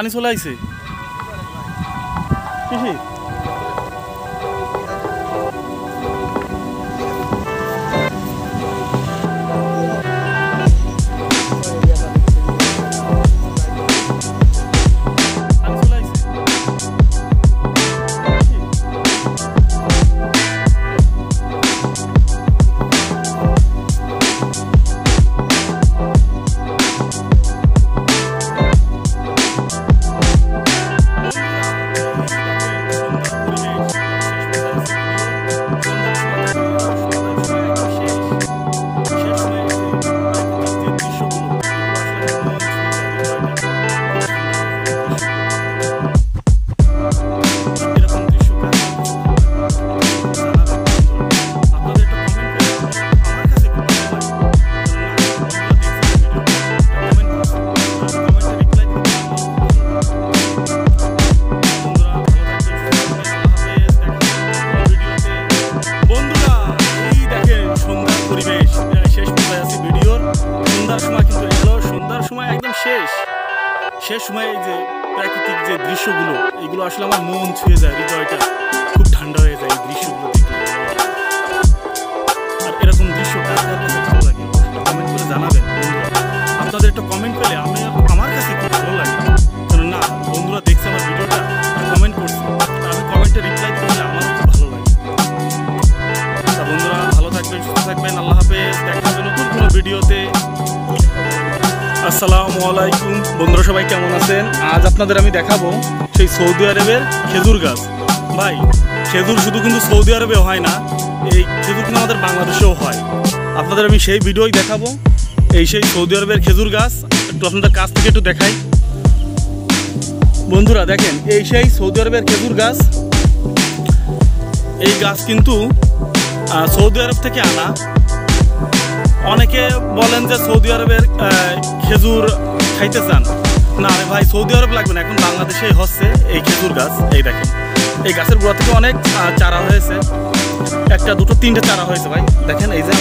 পানি চলে আইছে শেষ সময় যে প্রাকৃতিক যে দৃশ্যগুলো এগুলো আসলে আমার মন ছুঁয়ে যায়, হৃদয়টা খুব ঠান্ডা হয়ে যায় এই দৃশ্যগুলো দেখলে। আর এরকম দৃশ্য কার কার কাছে ভালো লাগে কমেন্ট করে জানাবেন বন্ধুরা। আপনাদের একটা কমেন্ট পেলে আমার কাছে খুব ভালো লাগে, কারণ না বন্ধুরা দেখছে আমার ভিডিওটা, কমেন্ট করছে, আমি কমেন্টে রিপ্লাই করলে আমারও খুব ভালো লাগে। তা বন্ধুরা ভালো থাকবেন, সুস্থ থাকবেন, আল্লাহ হাফেজ, দেখা হবে নতুন কোনো ভিডিওতে। আসসালামু আলাইকুম বন্ধুরা, সবাই কেমন আছেন? আজ আপনাদের আমি দেখাবো সেই সৌদি আরবের খেজুর গাছ। ভাই খেজুর শুধু কিন্তু সৌদি আরবে হয় না, এই খেজুর কিন্তু আমাদের বাংলাদেশেও হয়। আপনাদের আমি সেই ভিডিওই দেখাবো, এই সেই সৌদি আরবের খেজুর গাছ। একটু আপনাদের কাছ থেকে একটু দেখাই বন্ধুরা, দেখেন এই সেই সৌদি আরবের খেজুর গাছ। এই গাছ কিন্তু সৌদি আরব থেকে আনা। অনেকে বলেন যে সৌদি আরবের খেজুর খাইতে চান, না রে ভাই সৌদি আরব লাগবে না, এখন বাংলাদেশেই হচ্ছে এই খেজুর গাছ। এই দেখেন এই গাছের গোড়া থেকে অনেক চারা হয়েছে, একটা দুটো তিনটে চারা হয়েছে ভাই, দেখেন এই যে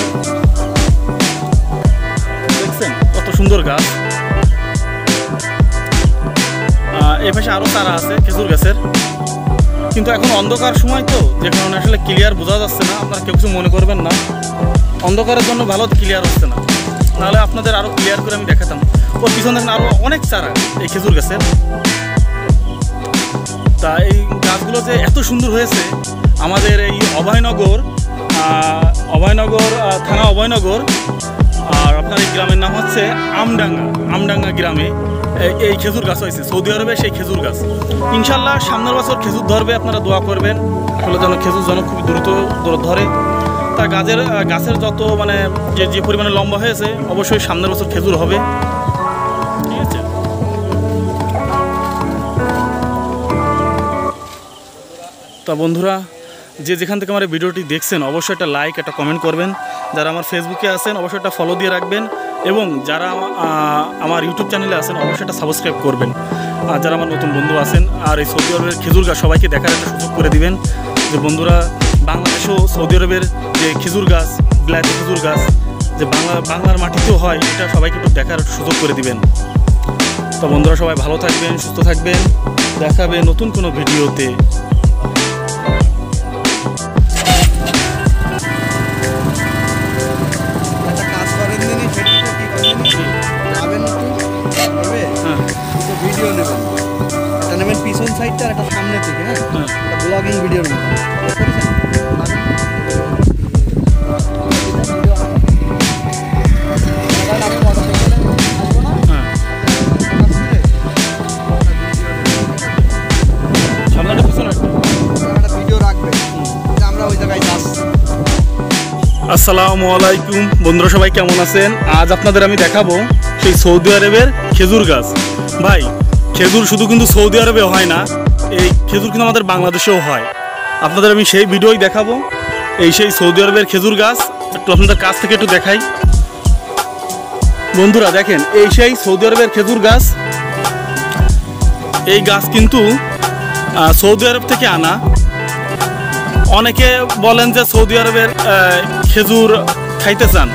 দেখছেন কত সুন্দর গাছ। এই পাশে আরও চারা আছে খেজুর গাছের, কিন্তু এখন অন্ধকার সময় তো, যে কারণে আসলে ক্লিয়ার বোঝা যাচ্ছে না। আপনারা কেউ কিছু মনে করবেন না, অন্ধকারের জন্য ভালো ক্লিয়ার হচ্ছে না, নাহলে আপনাদের আরও ক্লিয়ার করে আমি দেখাতাম। ওর পিছনে দেখেন আরও অনেক চারা এই খেজুর গাছের। তা এই গাছগুলো যে এত সুন্দর হয়েছে, আমাদের এই অভয়নগর থানা অভয়নগর, আর আপনার এই গ্রামের নাম হচ্ছে আমডাঙ্গা গ্রামে এই খেজুর গাছ হয়েছে, সৌদি আরবে সেই খেজুর গাছ। ইনশাল্লাহ সামনের বছর খেজুর ধরবে, আপনারা দোয়া করবেন আসলে যেন খেজুর যেন খুব দ্রুত ধরে। তা গাছের যত মানে যে পরিমাণে লম্বা হয়েছে, অবশ্যই সামনের বছর খেজুর হবে, ঠিক আছে। তা বন্ধুরা যে যেখান থেকে আমার এই ভিডিওটি দেখছেন, অবশ্যই একটা লাইক একটা কমেন্ট করবেন। যারা আমার ফেসবুকে আছেন অবশ্যই একটা ফলো দিয়ে রাখবেন, এবং যারা আমার ইউটিউব চ্যানেলে আছেন অবশ্যই একটা সাবস্ক্রাইব করবেন। আর যারা আমার নতুন বন্ধু আছেন, আর এই সৌদি আরবের খেজুর গাছ সবাইকে দেখার একটা সুযোগ করে দিবেন, যে বন্ধুরা বাংলাদেশও সৌদি আরবের যে খেজুর গাছ, বিলাতি খেজুর গাছ যে বাংলার মাটিতেও হয়, এটা সবাইকে একটু দেখার সুযোগ করে দিবেন। তো বন্ধুরা সবাই ভালো থাকবেন, সুস্থ থাকবেন, দেখাবে নতুন কোনো ভিডিওতে। ভিডিও নেবেন, এটা নেবেন পিছন সাইডটা আর একটা সামনে থেকে, হ্যাঁ ব্লগিং ভিডিওর মতো। আসসালামু আলাইকুম বন্ধুরা, সবাই কেমন আছেন? আজ আপনাদের আমি দেখাবো সেই সৌদি আরবের খেজুর গাছ। ভাই খেজুর শুধু কিন্তু সৌদি আরবে হয় না, এই খেজুর কিন্তু আমাদের বাংলাদেশেও হয়। আপনাদের আমি সেই ভিডিওই দেখাবো, এই সেই সৌদি আরবের খেজুর গাছ। একটু আপনাদের কাছ থেকে একটু দেখাই বন্ধুরা, দেখেন এই সেই সৌদি আরবের খেজুর গাছ। এই গাছ কিন্তু সৌদি আরব থেকে আনা। অনেকে বলেন যে সৌদি আরবের খেজুর খাইতে চান,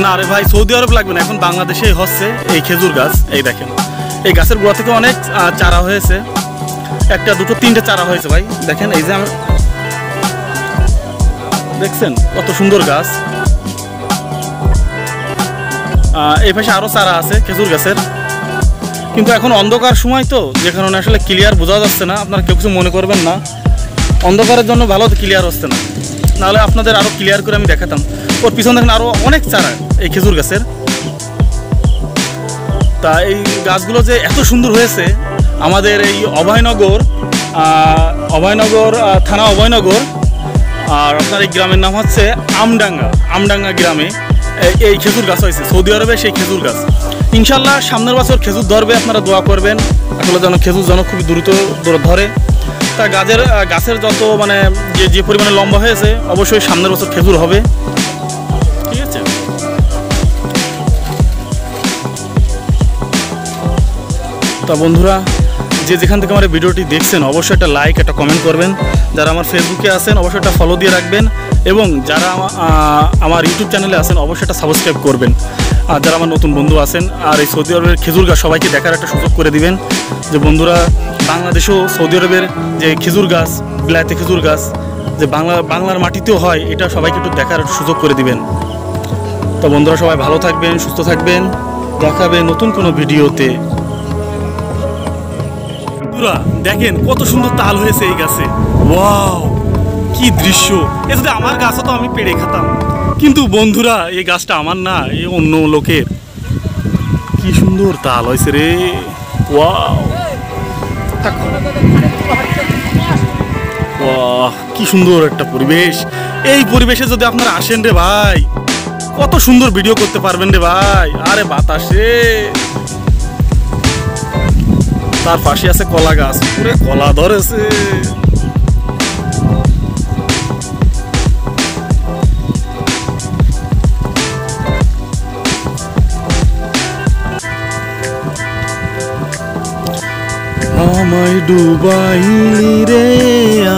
না রে ভাই সৌদি আরব লাগবে না, এখন বাংলাদেশেই হচ্ছে এই খেজুর গাছ। এই দেখেন এই গাছের গোড়া থেকে অনেক চারা হয়েছে, একটা দুটো তিনটে চারা হয়েছে ভাই। দেখেন এই যে আমি দেখছেন কত সুন্দর গাছ। এই পাশে আরও চারা আছে খেজুর গাছের, কিন্তু এখন অন্ধকার সময় তো, যে কারণে আসলে ক্লিয়ার বোঝা যাচ্ছে না। আপনারা কেউ কিছু মনে করবেন না, অন্ধকারের জন্য ভালো ক্লিয়ার হচ্ছে না, নাহলে আপনাদের আরও ক্লিয়ার করে আমি দেখাতাম। ওর পিছনে দেখেন আরও অনেক চারা এই খেজুর গাছের। তা এই গাছগুলো যে এত সুন্দর হয়েছে, আমাদের এই অভয়নগর থানা অভয়নগর, আর আপনার এই গ্রামের নাম হচ্ছে আমডাঙ্গা গ্রামে এই খেজুর গাছ হয়েছে। সৌদি আরবে সেই খেজুর গাছ। ইনশাল্লাহ সামনের বছর খেজুর ধরবে, আপনারা দোয়া করবেন আসলে যেন খেজুর যেন খুবই দ্রুত ধরে। তা গাছের যত মানে যে পরিমাণে লম্বা হয়েছে, অবশ্যই সামনের বছর খেজুর হবে, ঠিক আছে। তা বন্ধুরা, যে যেখান থেকে আমার ভিডিওটি দেখছেন অবশ্যই একটা লাইক একটা কমেন্ট করবেন। যারা আমার ফেসবুকে আছেন অবশ্যই একটা ফলো দিয়ে রাখবেন, এবং যারা আমার ইউটিউব চ্যানেলে আছেন অবশ্যই একটা সাবস্ক্রাইব করবেন। আর যারা আমার নতুন বন্ধু আছেন, আর এই সৌদি আরবের খেজুর গাছ সবাইকে দেখার একটা সুযোগ করে দিবেন, যে বন্ধুরা বাংলাদেশেও সৌদি আরবের যে খেজুর গাছ, বিলাতি খেজুর গাছ যে বাংলার মাটিতেও হয়, এটা সবাইকে একটু দেখার সুযোগ করে দিবেন। তো বন্ধুরা সবাই ভালো থাকবেন, সুস্থ থাকবেন, দেখাবে নতুন কোনো ভিডিওতে। দেখেন কত সুন্দর তাল হয়েছে এই গাছে, ওয়াও কি দৃশ্য! এ যদি আমার গাছ হতো আমি পেড়ে খেতাম, কিন্তু বন্ধুরা এই গাছটা আমার না, এই অন্য লোকের। কি সুন্দর তাল হয়েছে রে, ওয়াও কি সুন্দর একটা পরিবেশ। এই পরিবেশে যদি আপনারা আসেন রে ভাই, কত সুন্দর ভিডিও করতে পারবেন রে ভাই। আরে বাতাসে, তার পাশে আছে কলা গাছ, পুরো কলা ধরেছে। আমায় ডুবাইলি রে,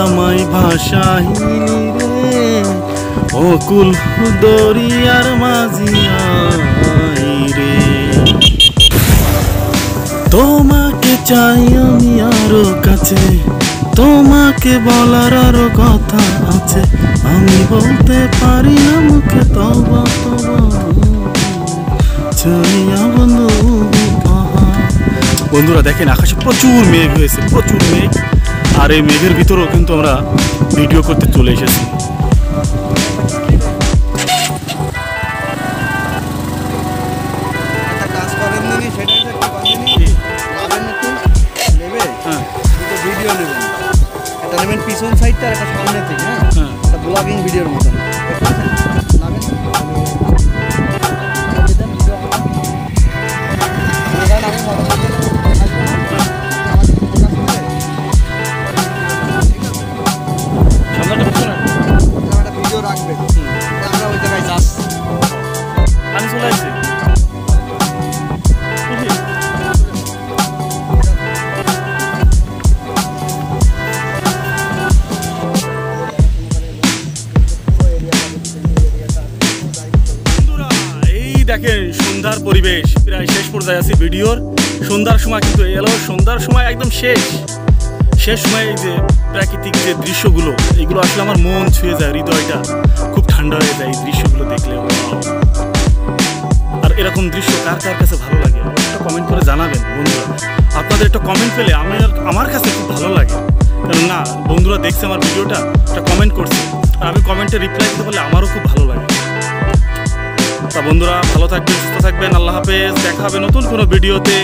আমায় ভাসাইলি রে, অকুল দরিয়ার মাঝিয়াই রে। তোমাকে চাই আমি আরো কাছে, তোমাকে বলার আরো কথা আছে, আমি বলতে পারি না মুখে, তবা চাইয়া বন্ধু। বন্ধুরা দেখেন আকাশে প্রচুর মেঘ হয়েছে, প্রচুর মেঘ, আর এই মেঘের ভিতরেও কিন্তু আমরা ভিডিও করতে চলে এসেছি। পিছন সাইডটা একটা সামনে থেকে, হ্যাঁ একটা ব্লগিং ভিডিওর মতন ভিডিও রাখবে, আমরা ওই জায়গায় যাচ্ছি। পানি চলে আসছে। দেখেন সন্ধ্যার পরিবেশ, প্রায় শেষ পর্যায়ে আছি ভিডিওর। সন্ধ্যার সময় কিন্তু এলো, সন্ধ্যার সময় একদম শেষ সময় এই যে প্রাকৃতিক যে দৃশ্যগুলো, এগুলো আসলে আমার মন ছুঁয়ে যায়, হৃদয়টা খুব ঠান্ডা হয়ে যায় এই দৃশ্যগুলো দেখলে। আর এরকম দৃশ্য কার কার কাছে ভালো লাগে একটা কমেন্ট করে জানাবেন বন্ধুরা। আপনাদের একটা কমেন্ট পেলে আমার কাছে খুব ভালো লাগে, কারণ না বন্ধুরা দেখছে আমার ভিডিওটা, একটা কমেন্ট করছে, আর আমি কমেন্টে রিপ্লাই দিতে পারলে আমারও খুব ভালো লাগে। তা বন্ধুরা ভালো থাকবেন, সুস্থ থাকবেন, আল্লাহ হাফেজ, দেখা হবে নতুন কোনো ভিডিওতে।